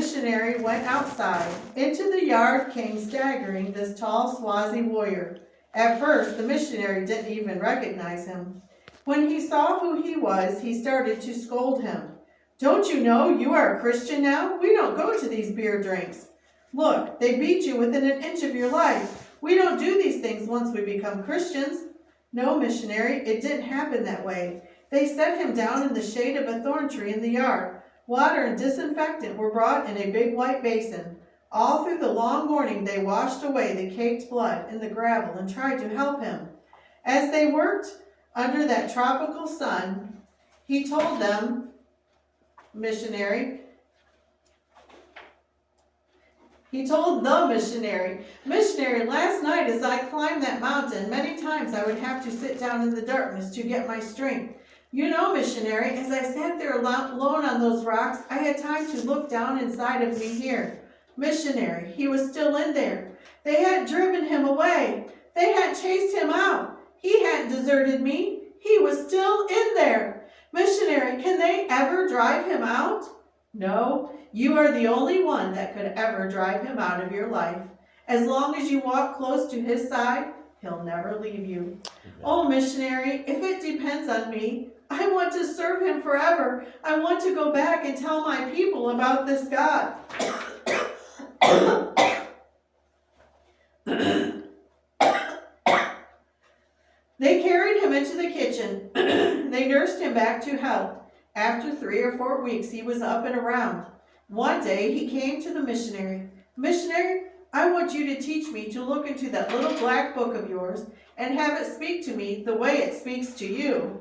missionary went outside. Into the yard came staggering this tall Swazi warrior. At first, the missionary didn't even recognize him. When he saw who he was, he started to scold him. "Don't you know you are a Christian now? We don't go to these beer drinks. Look, they beat you within an inch of your life. We don't do these things once we become Christians." "No, missionary, it didn't happen that way. They set him down in the shade of a thorn tree in the yard. Water and disinfectant were brought in a big white basin. All through the long morning they washed away the caked blood in the gravel and tried to help him. As they worked under that tropical sun, he told them, missionary, Missionary, last night as I climbed that mountain, many times I would have to sit down in the darkness to get my strength. You know, missionary, as I sat there alone on those rocks, I had time to look down inside of me here. Missionary, he was still in there. They hadn't driven him away. They hadn't chased him out. He hadn't deserted me. He was still in there. Missionary, can they ever drive him out?" "No, you are the only one that could ever drive him out of your life. As long as you walk close to his side, he'll never leave you." "Oh, missionary, if it depends on me, I want to serve him forever. I want to go back and tell my people about this God." They carried him into the kitchen. They nursed him back to health. After 3 or 4 weeks, he was up and around. One day, he came to the missionary. "Missionary, I want you to teach me to look into that little black book of yours and have it speak to me the way it speaks to you."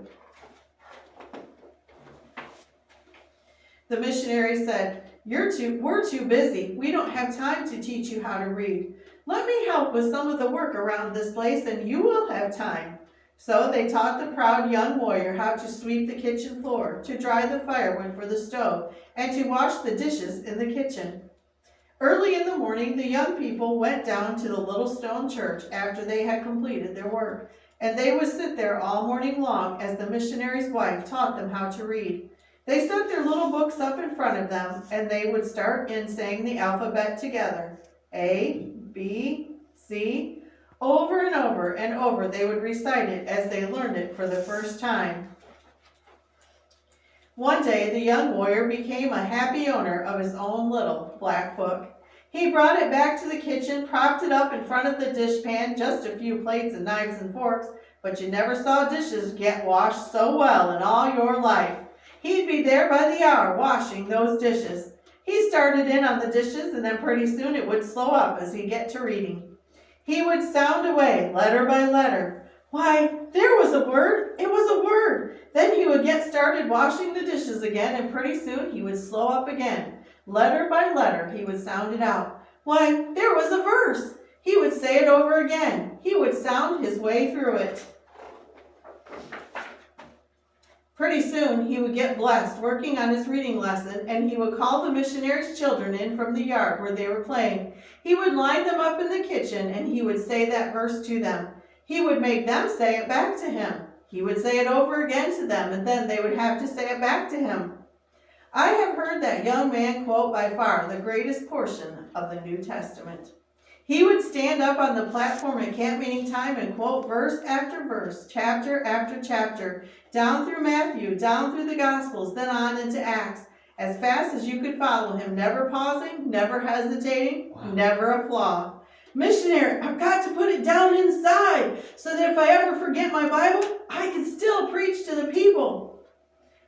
The missionary said, "We're too busy. We don't have time to teach you how to read. Let me help with some of the work around this place and you will have time." So they taught the proud young warrior how to sweep the kitchen floor, to dry the firewood for the stove, and to wash the dishes in the kitchen. Early in the morning, the young people went down to the little stone church after they had completed their work, and they would sit there all morning long as the missionary's wife taught them how to read. They set their little books up in front of them, and they would start in saying the alphabet together. A, B, C. Over and over and over they would recite it as they learned it for the first time. One day the young warrior became a happy owner of his own little black book. He brought it back to the kitchen, propped it up in front of the dishpan, just a few plates and knives and forks, but you never saw dishes get washed so well in all your life. He'd be there by the hour washing those dishes. He started in on the dishes, and then pretty soon it would slow up as he'd get to reading. He would sound away, letter by letter. Why, there was a word. It was a word. Then he would get started washing the dishes again, and pretty soon he would slow up again. Letter by letter, he would sound it out. Why, there was a verse. He would say it over again. He would sound his way through it. Pretty soon he would get blessed working on his reading lesson, and he would call the missionary's children in from the yard where they were playing. He would line them up in the kitchen, and he would say that verse to them. He would make them say it back to him. He would say it over again to them, and then they would have to say it back to him. I have heard that young man quote by far the greatest portion of the New Testament. He would stand up on the platform at camp meeting time and quote verse after verse, chapter after chapter, down through Matthew, down through the Gospels, then on into Acts, as fast as you could follow him, never pausing, never hesitating, never a flaw. Missionary, I've got to put it down inside so that if I ever forget my Bible, I can still preach to the people.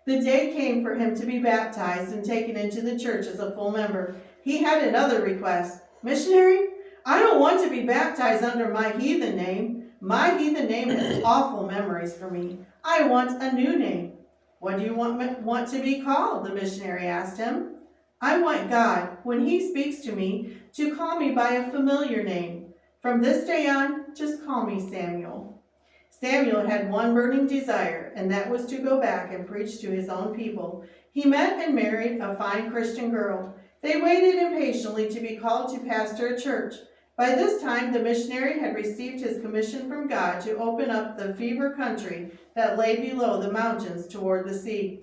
The day came for him to be baptized and taken into the church as a full member. He had another request. Missionary, I don't want to be baptized under my heathen name. My heathen name has awful memories for me. I want a new name. What do you want to be called? The missionary asked him. I want God, when he speaks to me, to call me by a familiar name. From this day on, just call me Samuel. Samuel had one burning desire, and that was to go back and preach to his own people. He met and married a fine Christian girl. They waited impatiently to be called to pastor a church. By this time, the missionary had received his commission from God to open up the fever country that lay below the mountains toward the sea.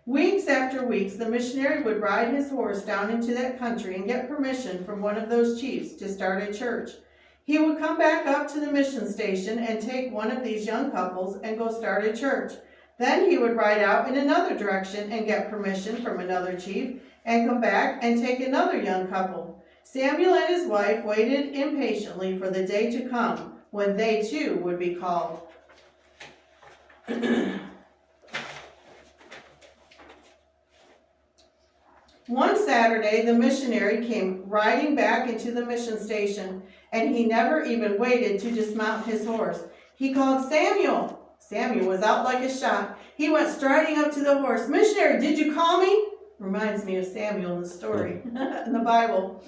Weeks after weeks, the missionary would ride his horse down into that country and get permission from one of those chiefs to start a church. He would come back up to the mission station and take one of these young couples and go start a church. Then he would ride out in another direction and get permission from another chief and come back and take another young couple. Samuel and his wife waited impatiently for the day to come when they too would be called. One Saturday, the missionary came riding back into the mission station, and he never even waited to dismount his horse. He called Samuel. Samuel was out like a shot. He went striding up to the horse. "Missionary, did you call me?" Reminds me of Samuel in the story in the Bible.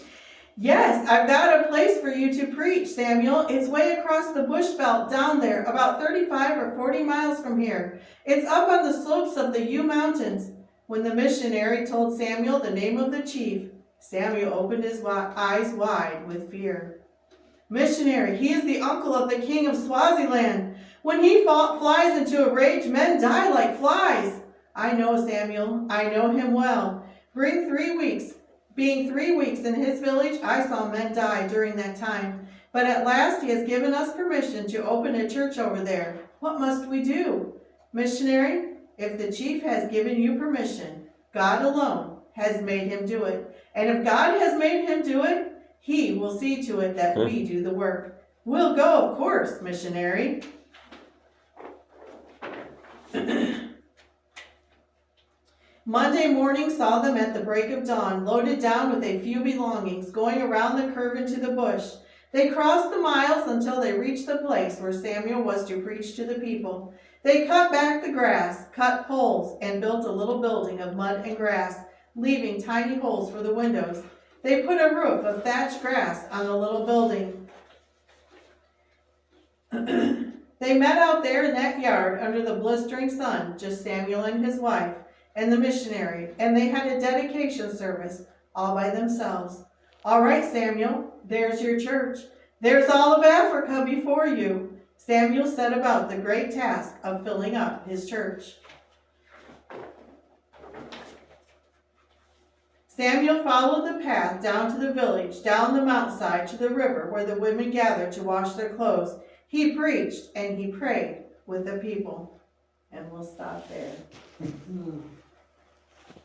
"Yes, I've got a place for you to preach, Samuel. It's way across the bush belt down there, about 35 or 40 miles from here. It's up on the slopes of the U Mountains." When the missionary told Samuel the name of the chief, Samuel opened his eyes wide with fear. "Missionary, he is the uncle of the king of Swaziland. When he flies into a rage, men die like flies." "I know Samuel. I know him well. Being 3 weeks in his village, I saw men die during that time. But at last he has given us permission to open a church over there. What must we do?" "Missionary, if the chief has given you permission, God alone has made him do it. And if God has made him do it, he will see to it that we do the work." "We'll go, of course, missionary." Monday morning saw them at the break of dawn, loaded down with a few belongings, going around the curve into the bush. They crossed the miles until they reached the place where Samuel was to preach to the people. They cut back the grass, cut poles, and built a little building of mud and grass, leaving tiny holes for the windows. They put a roof of thatched grass on the little building. They met out there in that yard under the blistering sun, just Samuel and his wife and the missionary, and they had a dedication service all by themselves. "All right, Samuel, there's your church. There's all of Africa before you." Samuel set about the great task of filling up his church. Samuel followed the path down to the village, down the mountainside to the river where the women gathered to wash their clothes. He preached and he prayed with the people. And we'll stop there.